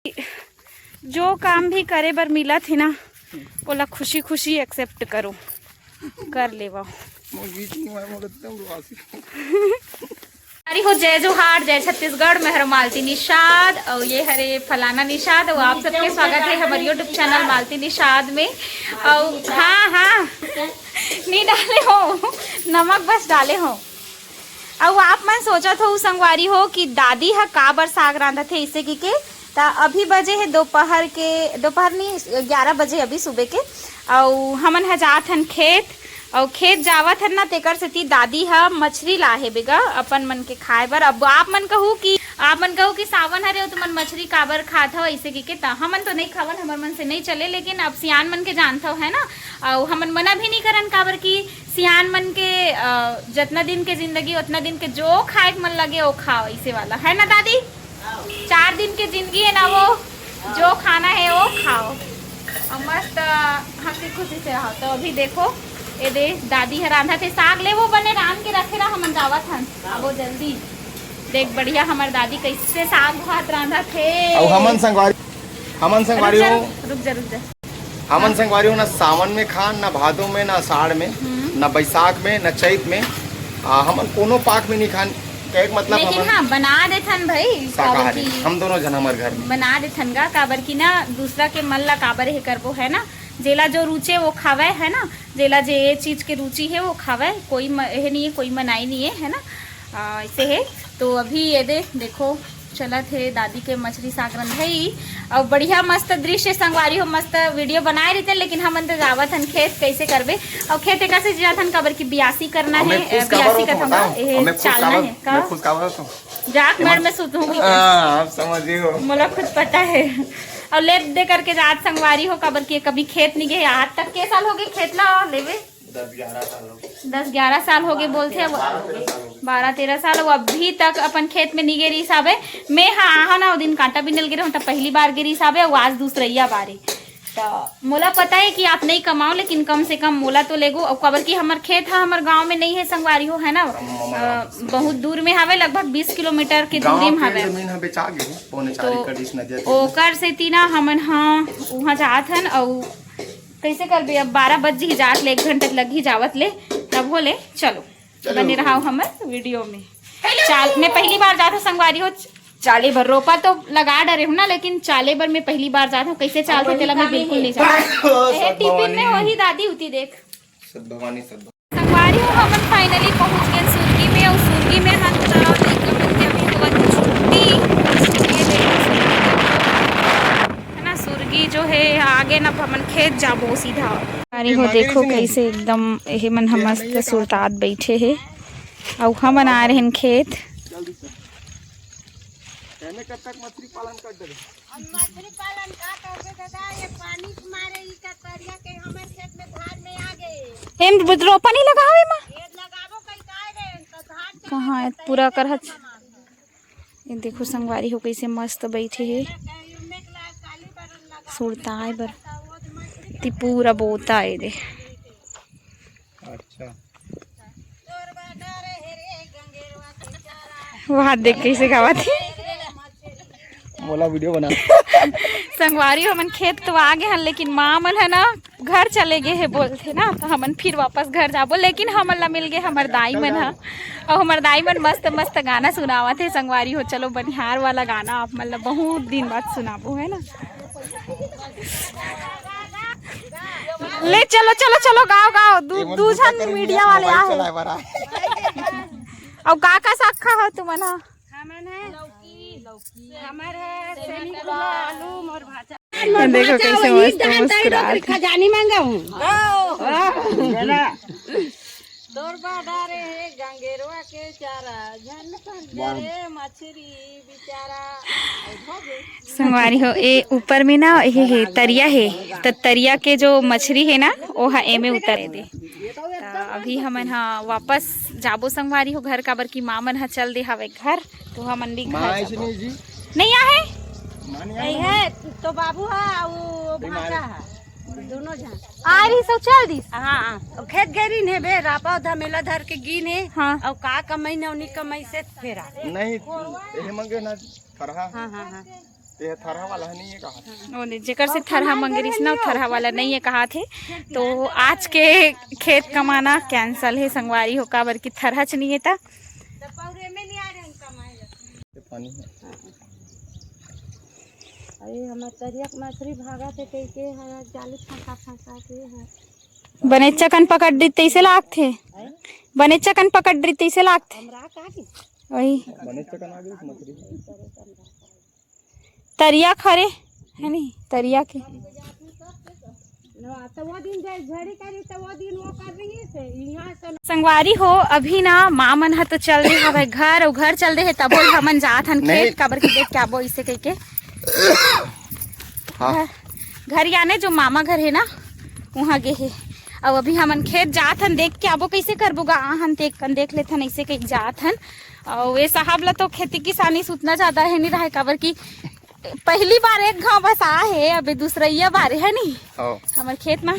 जो काम भी करे बर मिला थे ना ओला खुशी खुशी एक्सेप्ट करो कर लेवा। अरे हो जय जोहार, जय छत्तीसगढ़, मेहर मालती निषाद और ये हरे फलाना निषाद और आप सबके स्वागत है हमारे यूट्यूब चैनल मालती निषाद में। और हाँ नहीं डाले हो नमक, बस डाले हो। अब आप मैं सोचा था संगवारी हो कि दादी हा का बर साग रांधा थे इसे की के ता अभी बजे है दोपहर नहीं 11 बजे अभी सुबह के। और हमन ह जात हन खेत और खेत जावत हन ना तेकर सेती दादी हा मछली लाहे बेगा अपन मन के खाए बर। अब आप मन कहू कि सावन हरे तो मन मछली काबर खात हो ऐसे की के ता हमन तो नहीं खावन, हमर मन से नहीं चले। लेकिन अब सियान मन के जानता हो है ना, और हमन मना भी नहीं करन काबर की सियान मन के जितना दिन के जिंदगी उतना दिन के जो खाए मन लगे वो खाओ ऐसे वाला है ना दादी। 4 दिन की जिंदगी है ना, वो जो खाना है वो खाओ और मस्त हंसी खुशी से रहो। तो अभी देखो ये दे दादी है रांधा थे साग ले वो बने रान के रखे रहा हमन जावत हन। अब वो जल्दी देख बढ़िया हमार दादी कैसे साग भात रांधा थे। और हमन संगवारी हो रुक जा हमन संगवारी हो ना सावन में खान, ना भादों में, ना आषाढ़ में, ना बैसाख में, ना चैत में, हमन कोनो पाक में नहीं खान। एक मतलब लेकिन हाँ बना देथन भाई शाकाहारी हम दोनों जन हमारे घर में बना देथन गा काबर की ना दूसरा के मन ला काबर हे करबो है ना। जेला जो रुचे वो खावे है ना, जेला जे चीज के रुचि है वो खावे, कोई है नहीं है, कोई मनाई नहीं है ना ऐसे है। तो अभी ये देखो चला थे दादी के मछली साग रंधाई और बढ़िया मस्त दृश्य संगवारी हो, मस्त वीडियो बनाए रहते। लेकिन हम तो जावत हन खेत कैसे करबे और खेत एक से जात हन काबर की बियासी करना है, बियासी का चालना है का जाक मेड़ में सुतूंगी आप समझियो मोला खुद पता है। और ले दे करके जात संगवारी हो काबर की कभी खेत नहीं गए आज तक। के साल हो गए खेत ला लेवे 10-11 साल हो गए बोलते 12-13 साल अभी तक अपन खेत में नहीं गे रही साबे। मैं हाँ ना दिन कांटा भी नल गिरे हूँ, पहली बार गिरी साबे और आज दूसरा बार। तो मोला पता है कि आप नहीं कमाओ लेकिन कम से कम मोला तो लेगो। और कबर की हमार खेत है हमारे गांव में नहीं है संगवारी हो है ना, बहुत दूर में हवे, लगभग 20 किलोमीटर के दूरी में हवे। तो ओकर से तीना हमन हाँ वहाँ जात हन और कैसे कर बे। अब 12 बज ही जात ले, 1 घंटे लग ही जावत ले तब बोले चलो बने रहा हमार वीडियो में। चाल मैं पहली बार जात हूँ संगवारी हो, चाले भर रोपा तो लगा डरे हूँ ना, लेकिन चाले भर मैं पहली बार जाता हूँ। कैसे चालते तेला मैं बिल्कुल नहीं जानती। टिफिन में वही दादी होती देख संगवारी हो। हम फाइनली पहुँच गए सुर्गी में और सुर्गी में हम है ना। सुर्गी जो है आगे ना हमन खेत जाबो सीधा। अरे हो देखो कैसे एकदम ये मन हम मस्त सुरतात बैठे है और हमन आ रहे हैं खेत। कब तक मछली पालन कर दे? मछली पालन का करबे दादा, ये पानी मारे ई का करिया के हमर खेत में धान में आ गए। एम रोपा नहीं लगावे मां, ये लगाबो कई काए गए तो धान कहां है पूरा करहत। ये देखो संगवारी हो कैसे मस्त बैठे है सुरताए बर ती पूरा बोता है दे। अच्छा वहां देख कैसे गावा थी मोला वीडियो बना संगवारी हमन खेत तो आ गए हैं, लेकिन माँ मन है ना घर चले गए है बोलते ना, तो हमन फिर वापस घर जाबो। लेकिन हमन ला मिल गए हमार दाई मन है और हमार दाई मन मस्त मस्त गाना सुनावा थे संगवारी हो। चलो बनिहार वाला गाना आप मन ला बहुत दिन बाद सुनाबो है ना। ले चलो चलो चलो गाओ गाओ दूसरा मीडिया वाले आ और का साग खा हो तुमन हा? देखो कैसे मस्त मुस्कुरा खजानी मांगा हूँ तोरबा डारे है गंगेरवा के चारा झन रे मछली बेचारा। संगवारी हो ए ऊपर में ना ये तरिया है, तो तरिया के जो मछली है ना वो हा एमे उतर दे। तो अभी हमन हाँ वापस जाबो संगवारी हो घर काबर की माँ मन हा चल दे हवे घर। तो हमन भी घर नहीं आहे नहीं है तो बाबू है वो भाषा है दोनों जन आ रही सब चल दी। हाँ खेत गरी ने बे रापा धमेला धर के गिने। हाँ और का कमाई न उन्हीं कमाई से फेरा नहीं ये मंगे ना फरहा। हाँ हाँ हाँ ये थरहा वाला है नहीं है कहा। और जेकर से थरहा मंगेरिस ना थरहा वाला नहीं है कहा थे। तो आज के खेत कमाना कैंसल है संगवारी हो काबर की थरहा च नहीं है था। पानी है अरे हमार तरिया मछली भागा थे के है जाली फंसा के है बने चकन पकड़ दी तैसे लाग थे। बने चकन पकड़ दी तैसे लाग थे। हमरा का की वही बने चकन आ गई मछली। तरिया खरे है नहीं तरिया के तो वो दिन झड़ी करी तो वो दिन वो कर रही थे यहाँ से संगवारी हो अभी ना माँ मन ह तो चल रही हवे घर और घर चल रहे है तब हमन जात हन खेत काबर के देख के आबो इसे कह के। हाँ घर याने जो मामा घर है ना वहाँ गे है। अब अभी हमन खेत जात हन देख के आबो कैसे करबो गा हन देख लेथन ऐसे कहीं जात हन। और वे साहब ला तो खेती किसानी से उतना ज्यादा है नहीं रहा काबर की पहली बार एक गाँव बस आ है अभी दूसरा बार है नहीं हमारे खेत में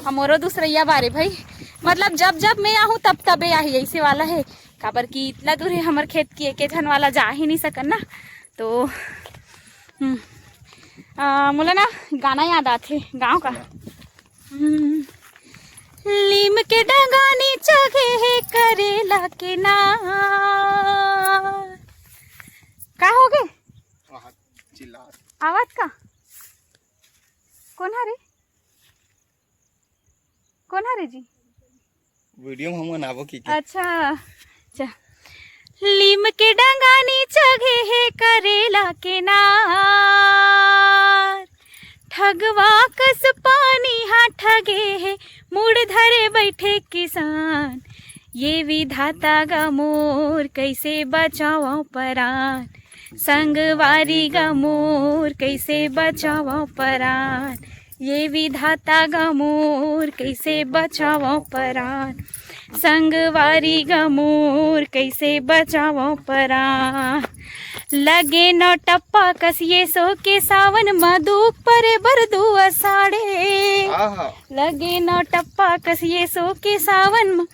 हमारो दूसरा बार है भाई। मतलब जब जब मैं आहूँ तब तब आई ऐसे वाला है काबर की इतना दूर है हमारे खेत की एक जन वाला जा ही नहीं सकन ना। तो मुझे ना गाना याद आते गांव का। लीम के डगानी चगे है करेला के ना का हो गए आवाज का कौन हरे जी वीडियो में हम बनाबो की अच्छा लीम के डंगानी चगे है करेला के नार ठगवा कस पानी हाँ ठगे है मुड़ धरे बैठे किसान ये विधाता गा मोर कैसे बचाओ परान संगवारी गा मोर कैसे बचाओ परान ये विधाता गा मोर कैसे बचाओ परान संगवारी गा मोर कैसे बचाओ परान लगे न टप्पा कसिए सो के सावन मधुक परे बरदू असाड़े लगे न टप्पा कसिए सो के सावन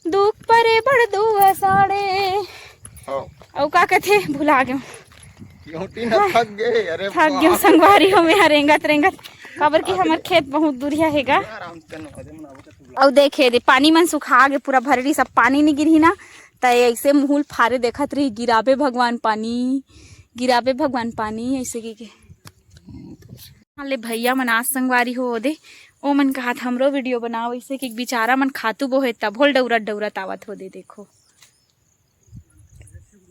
दुख परे बरदू असाड़े। औ का कथे भुला गयो थक गयो संगवारी हो में रेंगत काबर की हमार खेत बहुत दूरिया हैगा। और देखे दे पानी मन सुखा गे पूरा भरड़ी सब पानी नहीं गिरही ना त ऐसे मुहुल फारे देखत रही गिराबे भगवान पानी ऐसे की के ले भैया मन आज संगवारी हो दे ओ मन कहा हमरो वीडियो बनाओ ऐसे कि बेचारा मन खातू बोहे तब होल डौरत आवत हो दे देखो।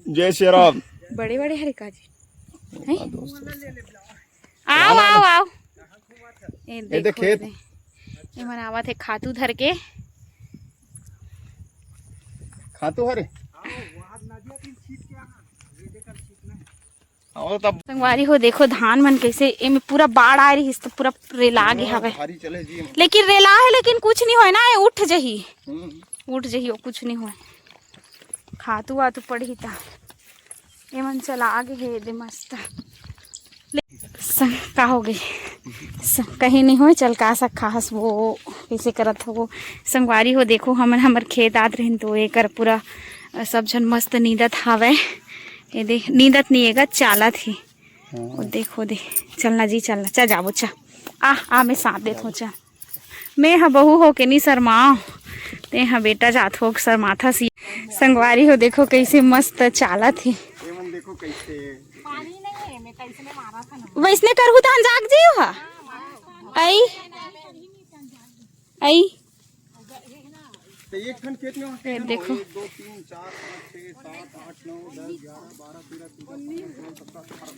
जय श्री राम बड़े हरे काजी आओ ये देखो खेत ये मन आवत है खातू धर के खातू हरे संगवारी हो देखो धान मन कैसे एमे पूरा बाढ़ आ रही तो पूरा रेला गे हवे लेकिन रेला है लेकिन कुछ नहीं होए ना उठ जही ओ कुछ नहीं होए खातू आतू पड़ी ता ये मन चला आगे है दे मस्त का हो गई कहीं नहीं हो चल का सा खास वो कैसे करत हो संगवारी हो देखो हमर खेत आत रहिन तो एकर पूरा सब जन मस्त नींदत हावे ये देख नींदत नहीं है चालत ही वो देखो दे चलना जी चलना चल जाबो आ मैं साथ देत हो चल मैं हाँ बहू हो के नहीं शर्माओ ते हाँ बेटा जात हो शर्माथा सी संगवारी हो देखो कैसे मस्त चालत ही देखो कैसे वैसने करहु तो जाग जियो हा आई तो एक ठन खेत में ये देखो 1 2 3 4 5 6 7 8 9 10 11 12 13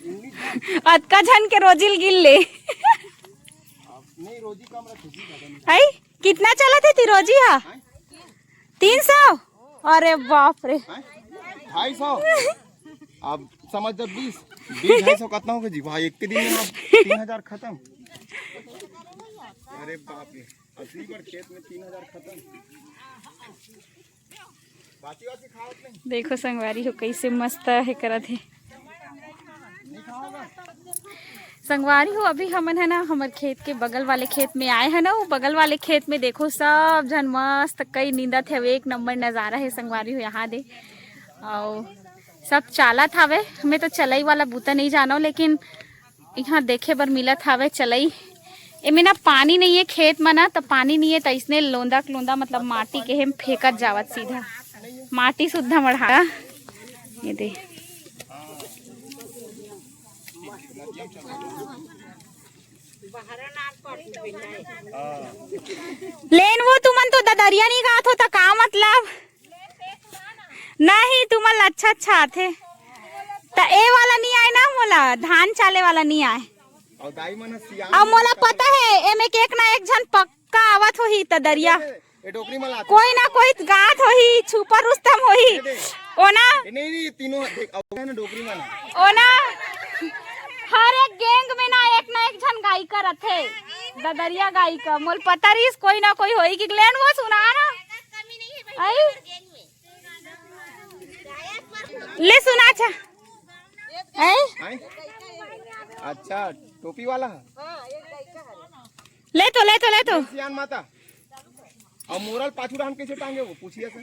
14 अतका झन के रोजिल गिल ले नहीं रोजी का हमरा खुशी ज्यादा आई कितना चला थे ती रोजी हा 300 अरे बाप रे 250 अब समझ जब 20 250 कितना होगा जी भाई एक के दिन में 3000 खत्म। अरे बाप रे असली पर खेत में 3000 खत्म। बाती खाओ नहीं देखो संगवारी हो कैसे मस्त है करत है संगवारी हो अभी हमन है ना हमारे खेत के बगल वाले खेत में आए हैं ना वो बगल वाले खेत में देखो सब जन मस्त कई नींदत है एक नंबर नज़ारा है संगवारी हो यहाँ दे और सब चालत हवे हमें तो चलाई वाला बूता नहीं जानो लेकिन यहाँ देखे बर मिलत हावे चलई एमे ना पानी नहीं है खेत में ना, तो पानी नहीं है तो इसने लोंदा मतलब माटी के हम फेंकत जावत सीधा माटी सुद्धा मढ़ा। ये दे लेन वो तुमन तो ददरिया नहीं गात होता का मतलब नहीं तुमन अच्छा थे तो ए वाला नहीं आए ना, मोला धान चाले वाला नहीं आए। अब मोला पता है एमे एक ना एक जन पक्का आवत होही त दरिया कोई ना कोई गात होही छुपा रुस्तम होही ओना ओना हर एक गैंग में ना एक जन गायिका रथे ददरिया गायिका मोल पता रही कोई ना कोई होई कि ग्लैंड वो सुना ना आई ले सुना अच्छा टोपी वाला ले तो सियान माता और मोरल पाछू राम कैसे टांगे वो पूछिए से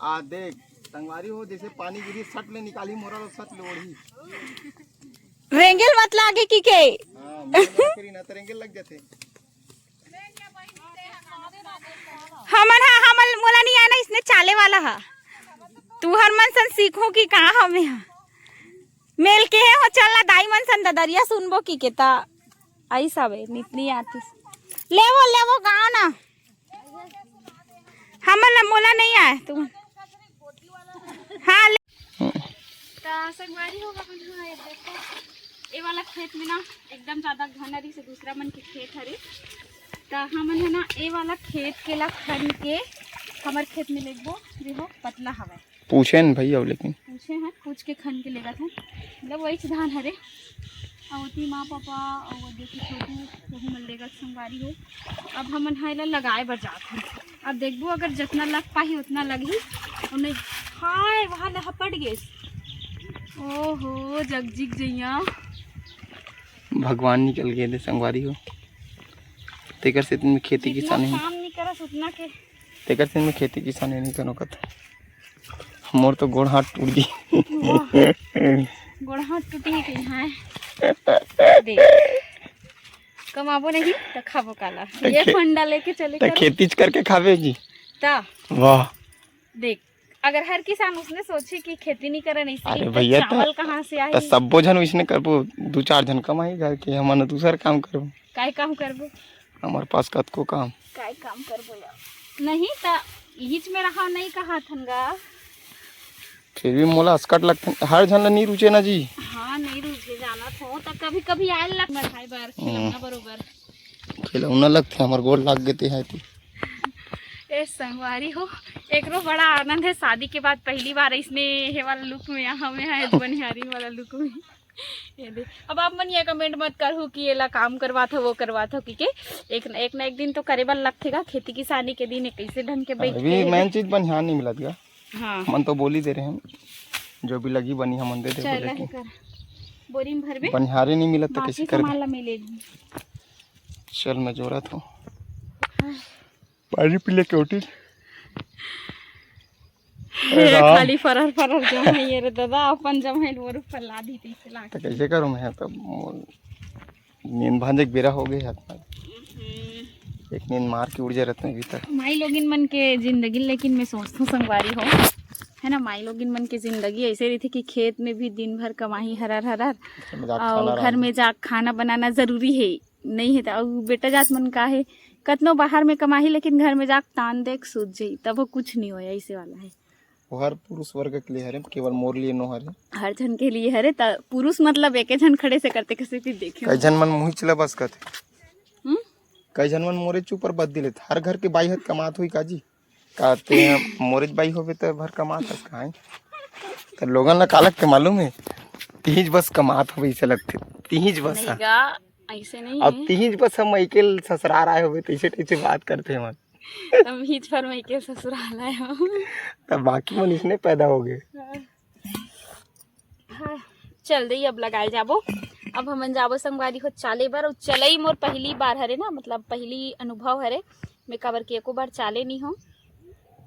आ देख संगवारी हो जैसे पानी गिरी सट ले निकाली मोरल और सट ले ओढ़ी रेंगल मत लागे की के हां ना तो रेंगल लग जाते हमल मोला नहीं आना इसने चाले वाला हा तू हर मन सन सीखो की कहाँ हमें मेल के है हो चलना दाई मन सन ददरिया सुनबो की के ता आई सबे नितनी आती ले वो गाँव ना हमल मोला नहीं आए तुम हाँ संगवारी होगा देखो ये वाला खेत में ना एकदम ज्यादा घनरी से दूसरा मन के खेत हरे तो हमन है ना ये वाला खेत के ला खन के हमारे खेत में लेगबो देखो पतला हवा पूछे न भैया लेकिन पूछे हैं पूछ के खन के लेगा था मतलब वही धान हरे अवती माँ पापा और देखी छोटू वही मन लेगा संगवारी हो। अब हमन हाइला लगाए बर जात हैं अब देखबो अगर जितना लग पाही उतना लगी उन्हें हाय वहाँ लहपट गए ओहो जगजिग जइया भगवान निकल गए थे संगवारी हो तेकर से तुम खेती किसानी काम नहीं करस उतना के तेकर से मैं खेती किसानी नहीं करो कत मोर तो गोड़ हाथ टूट दी गोड़ हाथ टूटी है कहीं है देख कमाबो नहीं तो खाबो काला ये फंडा लेके चले तो खेती करके खावे जी ता वाह देख अगर हर किसान उसने सोचे कि खेती नहीं करे नहीं अरे भैया चावल कहाँ से आई सबो जन उसने करबो 2-4 जन कमाई घर के हमन दूसर काम करबो काय काम करबो हमारे पास कतको काम काय काम करबो यार नहीं ता हिच में रहा नहीं कहा थनगा फिर भी मोला अस्कट लगता हर जन नहीं रुचे ना जी हाँ नहीं रुचे जाना थो तो कभी कभी आए लग भाई बार खिलौना बरोबर खिलौना लगते हमारे गोड़ लग गए है ए संगवारी हो एकरो बड़ा आनंद है शादी के बाद पहली बार इसने ये वाला लुक में यहाँ में है बनिहारी वाला लुक में ये दे अब आप मन ये कमेंट मत करो कि ये ला काम करवा था वो करवा था कि एक ना एक दिन तो करे बार लगतेगा खेती किसानी के दिन कैसे ढंग के बैठ अभी मेन चीज बनिहार नहीं मिलत गा हाँ मन तो बोली दे रहे हैं जो भी लगी बनी हम दे दे बोले बोरिंग भर में बनिहारे नहीं मिलत तो कैसे कर मिलेगी चल मैं जोरा था पानी पी ले के उठी खाली फरर जम है ये रे दादा अपन जम है वो ऊपर ला दी थी ला तो कैसे करूं मैं तो नींद भांजे के बेरा हो गई हाथ में एक नींद मार के उड़ जा रहते हैं भीतर माई लोगिन मन के जिंदगी लेकिन मैं सोचता हूँ संगवारी हो है ना माई लोगिन मन की जिंदगी ऐसे रही थी कि खेत में भी दिन भर कमाही हरर और घर में जा खाना बनाना जरूरी है नहीं है तो बेटा जात मन का है कतनो बाहर में कमाही लेकिन घर में जा तान देख सूझ जाई तब वो कुछ नहीं हो ऐसे वाला है वो हर पुरुष वर्ग के लिए हरे केवल मोर लिए नो हरे हर जन के लिए हरे पुरुष मतलब एक जन खड़े से करते कैसे भी देखे कई जन मन मुँह चला बस करते कई जन मन मोरे चूपर बद दिले हर घर के बाई हत कमात हुई काजी कहते हैं मोरेज बाई होवे तो भर कमात हस कहाँ तो लोगन ला कालक के मालूम है तीज बस कमात होवे ऐसे लगते तीज बस ऐसे नहीं अब तीज बस हम अकेले ससुराल आए हुए तैसे तैसे बात करते हैं हम हिच पर मैं के ससुराल आए हो तब बाकी मन इसने पैदा हो गए हाँ, चल दे अब लगाए जाबो अब हमन जाबो संगवारी हो चाले बार और चलई मोर पहली बार हरे ना मतलब पहली अनुभव हरे मैं काबर के एको बार चाले नहीं हो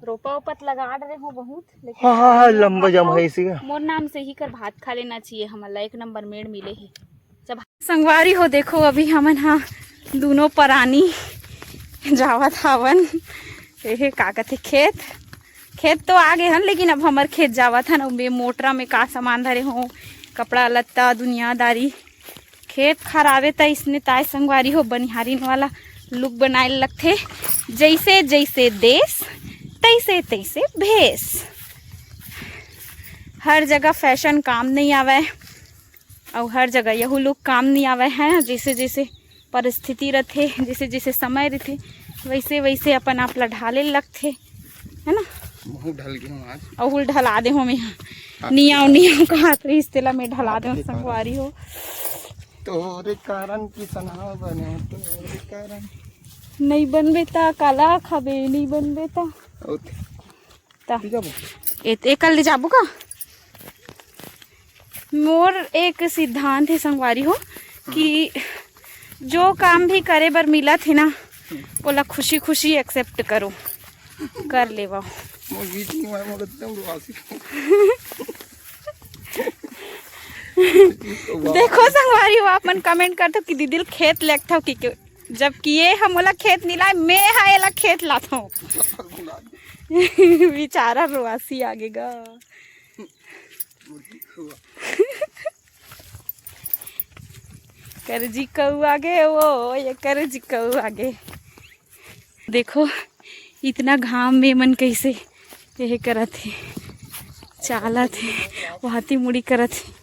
रोपा उपत लगा रहे हो बहुत, लेकिन हाँ लंबा जम है इसी का। मोर नाम से ही कर भात खा लेना चाहिए, हमारा 1 नंबर मेड़ मिले ही जब संगवारी हो। देखो अभी हमन हाँ दोनों परानी जावत हावन, ये का कहते खेत तो आगे हन, लेकिन अब हमार खेत जावत हन। और मोटरा में का सामान धरे हो, कपड़ा लत्ता दुनियादारी। खेत खराबे त इसने ताय संगवारी हो बनिहारिन वाला लुक बनाए लगथे, जैसे जैसे देश तैसे तैसे भेस। हर जगह फैशन काम नहीं आवे और हर जगह यहू लुक काम नहीं आवे है। जैसे जैसे परिस्थिति रहते, जैसे जैसे समय रहते, वैसे वैसे अपन आप ला ढाले लगथे, है ना। ढल गए आज और ढला दे हो मैं नियाव का हाथ रही तेला में ढला दे संगवारी हो। तोरे कारण किसना बने, तोरे कारण नहीं बनबे ता काला खाबे, नहीं बनबे ता कल ले जाबू का। मोर एक सिद्धांत है संगवारी हो कि जो काम भी करे बर मिला थे ना, ओला खुशी खुशी एक्सेप्ट करो, कर लेवा। देखो संगवारी हो, आप मन कमेंट करते हो कि दीदी खेत लेखता कि जब किए हम ओला खेत नहीं लाए, मैं है एला खेत लाता हूँ। बेचारा प्रवासी आगेगा। करजी कऊ आगे वो ये करजी कऊ आगे। देखो इतना घाम में मन कैसे यह करत है, चालत है, वहाती मुड़ी करत है।